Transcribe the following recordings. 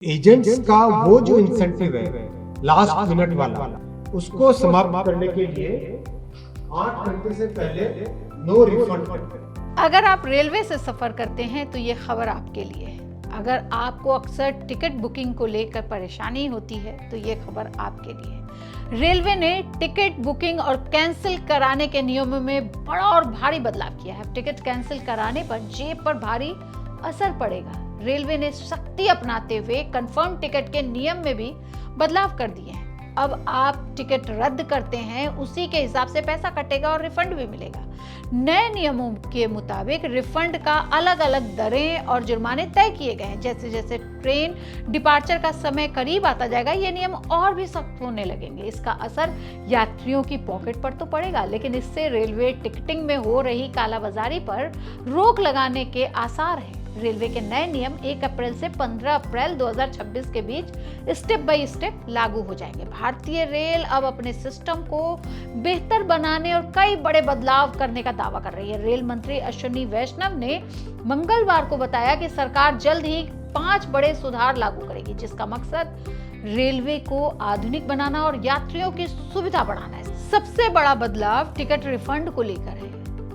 Agents का वो जो इंसेंटिव है लास्ट मिनट वाला, उसको समाप्त करने के लिए 8 घंटे से पहले नो रिफंड। अगर आप रेलवे से सफर करते हैं तो ये खबर आपके लिए है। अगर आपको अक्सर टिकट बुकिंग को लेकर परेशानी होती है तो ये खबर आपके लिए है। रेलवे ने टिकट बुकिंग और कैंसिल कराने के नियमों में बड़ा और भारी बदलाव किया है। टिकट कैंसिल कराने पर जेब पर भारी असर पड़ेगा। रेलवे ने सख्ती अपनाते हुए कंफर्म टिकट के नियम में भी बदलाव कर दिए हैं। अब आप टिकट रद्द करते हैं उसी के हिसाब से पैसा कटेगा और रिफंड भी मिलेगा। नए नियमों के मुताबिक रिफंड का अलग अलग दरें और जुर्माने तय किए गए हैं। जैसे जैसे ट्रेन डिपार्चर का समय करीब आता जाएगा ये नियम और भी सख्त होने लगेंगे। इसका असर यात्रियों की पॉकेट पर तो पड़ेगा, लेकिन इससे रेलवे टिकटिंग में हो रही कालाबाजारी पर रोक लगाने के आसार हैं। रेलवे के नए नियम 1 अप्रैल से 15 अप्रैल 2026 के बीच स्टेप बाय स्टेप लागू हो जाएंगे। भारतीय रेल अब अपने सिस्टम को बेहतर बनाने और कई बड़े बदलाव करने का दावा कर रही है। रेल मंत्री अश्विनी वैष्णव ने मंगलवार को बताया कि सरकार जल्द ही 5 बड़े सुधार लागू करेगी, जिसका मकसद रेलवे को आधुनिक बनाना और यात्रियों की सुविधा बढ़ाना है। सबसे बड़ा बदलाव टिकट रिफंड को लेकर है।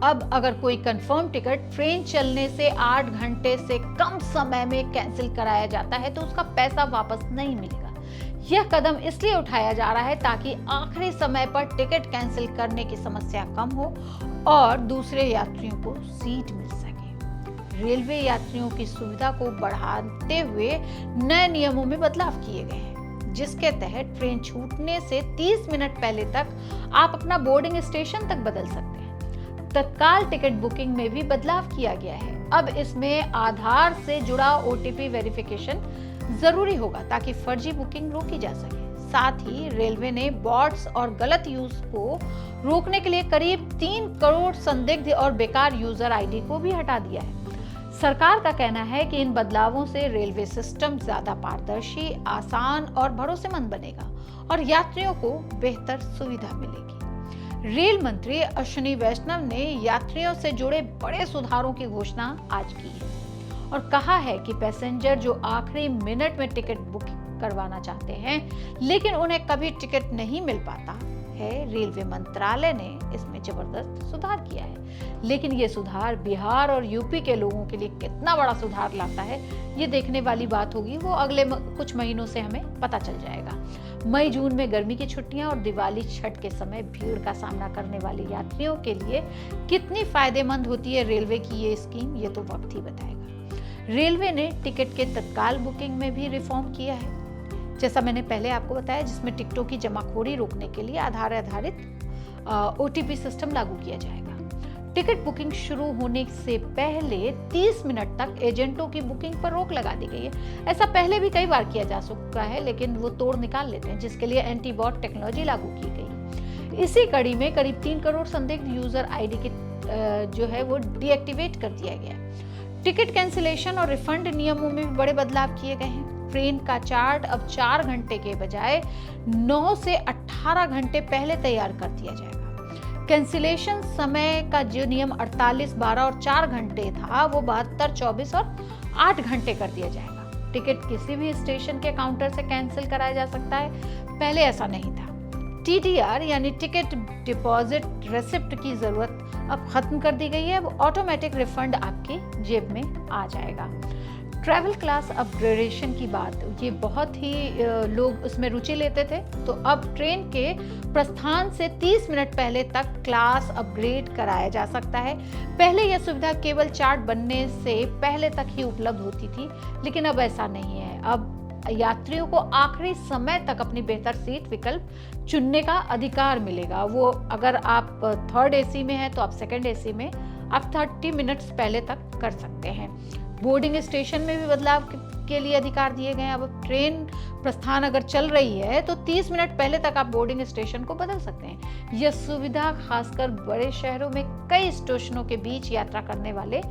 अब अगर कोई कंफर्म टिकट ट्रेन चलने से 8 घंटे से कम समय में कैंसिल कराया जाता है तो उसका पैसा वापस नहीं मिलेगा। यह कदम इसलिए उठाया जा रहा है ताकि आखिरी समय पर टिकट कैंसिल करने की समस्या कम हो और दूसरे यात्रियों को सीट मिल सके। रेलवे यात्रियों की सुविधा को बढ़ाते हुए नए नियमों में बदलाव किए गए हैं, जिसके तहत ट्रेन छूटने से 30 मिनट पहले तक आप अपना बोर्डिंग स्टेशन तक बदल सकते हैं। तत्काल टिकट बुकिंग में भी बदलाव किया गया है। अब इसमें आधार से जुड़ा OTP वेरिफिकेशन जरूरी होगा ताकि फर्जी बुकिंग रोकी जा सके। साथ ही रेलवे ने बॉट्स और गलत यूज को रोकने के लिए करीब 3 करोड़ संदिग्ध और बेकार यूजर आईडी को भी हटा दिया है। सरकार का कहना है कि इन बदलावों से रेलवे सिस्टम ज्यादा पारदर्शी, आसान और भरोसेमंद बनेगा और यात्रियों को बेहतर सुविधा मिलेगी। रेल मंत्री अश्विनी वैष्णव ने यात्रियों से जुड़े बड़े सुधारों की घोषणा आज की है और कहा है कि पैसेंजर जो आखिरी मिनट में टिकट बुक करवाना चाहते हैं लेकिन उन्हें कभी टिकट नहीं मिल पाता है, रेलवे मंत्रालय ने इसमें जबरदस्त सुधार किया है। लेकिन ये सुधार बिहार और यूपी के लोगों के लिए कितना बड़ा सुधार लाता है ये देखने वाली बात होगी। वो अगले कुछ महीनों से हमें पता चल जाएगा। मई जून में गर्मी की छुट्टियां और दिवाली छठ के समय भीड़ का सामना करने वाले यात्रियों के लिए कितनी फायदेमंद होती है रेलवे की ये स्कीम, ये तो वक्त ही बताएगा। रेलवे ने टिकट के तत्काल बुकिंग में भी रिफॉर्म किया है, जैसा मैंने पहले आपको बताया, जिसमें टिकटों की जमाखोरी रोकने के लिए आधार आधारित OTP सिस्टम लागू किया जाएगा। टिकट बुकिंग शुरू होने से पहले 30 मिनट तक एजेंटों की बुकिंग पर रोक लगा दी गई है। ऐसा पहले भी कई बार किया जा चुका है, लेकिन वो तोड़ निकाल लेते हैं, जिसके लिए एंटी-बॉट टेक्नोलॉजी लागू की गई। इसी कड़ी में करीब 3 करोड़ संदिग्ध यूजर आईडी के जो है वो डीएक्टिवेट कर दिया गया। टिकट कैंसिलेशन और रिफंड नियमों में भी बड़े बदलाव किए गए हैं। ट्रेन का चार्ट अब 4 घंटे के बजाय 9 से 18 घंटे पहले तैयार कर दिया जाएगा। कैंसिलेशन समय का जो नियम 48, 12 और 4 घंटे था वो 72, 24 और 8 घंटे कर दिया जाएगा। टिकट किसी भी स्टेशन के काउंटर से कैंसिल कराया जा सकता है, पहले ऐसा नहीं था। TDR यानी टिकट डिपॉजिट रिसिप्ट की जरूरत अब खत्म कर दी गई है। अब ऑटोमेटिक रिफंड आपकी जेब में आ जाएगा। ट्रैवल क्लास अपग्रेडेशन की बात, ये बहुत ही लोग उसमें रुचि लेते थे, तो अब ट्रेन के प्रस्थान से 30 मिनट पहले तक क्लास अपग्रेड कराया जा सकता है। पहले यह सुविधा केवल चार्ट बनने से पहले तक ही उपलब्ध होती थी, लेकिन अब ऐसा नहीं है। अब यात्रियों को आखिरी समय तक अपनी बेहतर सीट विकल्प चुनने का अधिकार मिलेगा। वो अगर आप 3rd AC में है तो आप 2nd AC में आप 30 मिनट्स पहले तक कर सकते हैं। बोर्डिंग स्टेशन में भी बदलाव के लिए अधिकार दिए गए हैं। अब ट्रेन प्रस्थान अगर चल रही है तो 30 मिनट पहले तक आप बोर्डिंग स्टेशन को बदल सकते हैं। यह सुविधा खासकर बड़े शहरों में कई स्टेशनों के बीच यात्रा करने वाले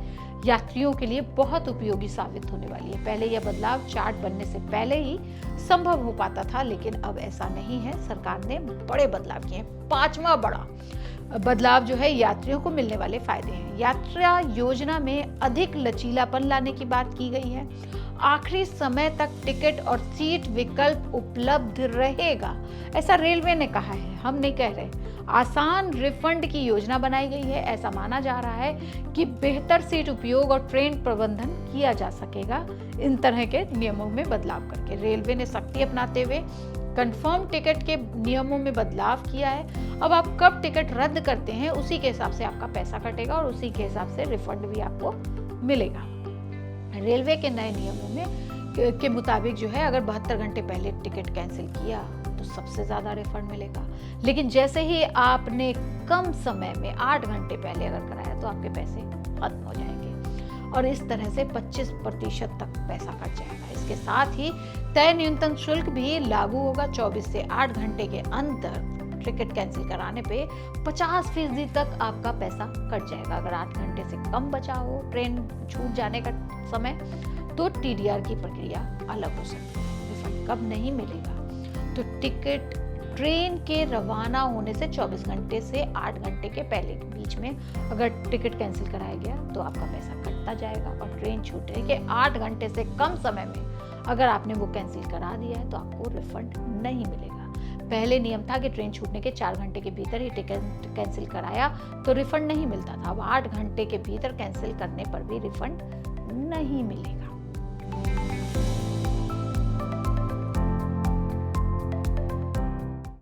यात्रियों के लिए बहुत उपयोगी साबित होने वाली है। पहले यह बदलाव चार्ट बनने से पहले ही संभव हो पाता था, लेकिन अब ऐसा नहीं है। सरकार ने बड़े बदलाव किए हैं। 5वां बड़ा बदलाव जो है यात्रियों को मिलने वाले फायदे हैं। यात्रा योजना में अधिक लचीलापन लाने की बात की गई है। आखिरी समय तक टिकट और सीट विकल्प उपलब्ध रहेगा, ऐसा रेलवे ने कहा है, हम नहीं कह रहे। आसान रिफंड की योजना बनाई गई है। ऐसा माना जा रहा है कि बेहतर सीट उपयोग और ट्रेन प्रबंधन किया जा सकेगा इन तरह के नियमों में बदलाव करके। रेलवे ने सख्ती अपनाते हुए कंफर्म टिकट के नियमों में बदलाव किया है। अब आप कब टिकट रद्द करते हैं उसी के हिसाब से आपका पैसा कटेगा और उसी के हिसाब से रिफंड भी आपको मिलेगा। रेलवे के नए नियमों में के मुताबिक जो है, अगर 72 घंटे पहले टिकट कैंसिल किया तो सबसे ज़्यादा रिफंड मिलेगा, लेकिन जैसे ही आपने कम समय में 8 घंटे पहले अगर कराया तो आपके पैसे खत्म हो जाएंगे और इस तरह से 25% तक पैसा कट जाएगा। इसके साथ ही तय न्यूनतम शुल्क भी लागू होगा। 24 से 8 घंटे के अंदर टिकट कैंसिल कराने पे 50% तक आपका पैसा कट जाएगा। अगर 8 घंटे से कम बचा हो ट्रेन छूट जाने का समय तो TDR की प्रक्रिया अलग हो सकती है। रिफंड कब नहीं मिलेगा तो टिकट ट्रेन के रवाना होने से 24 घंटे से 8 घंटे के पहले के बीच में अगर टिकट कैंसिल कराया गया तो आपका पैसा कटता जाएगा और ट्रेन छूटने के 8 घंटे से कम समय में अगर आपने वो कैंसिल करा दिया है तो आपको रिफंड नहीं मिलेगा। पहले नियम था कि ट्रेन छूटने के 4 घंटे के भीतर ही टिकट कैंसिल कराया तो रिफंड नहीं मिलता था। अब 8 घंटे के भीतर कैंसिल करने पर भी रिफंड नहीं मिलेगा।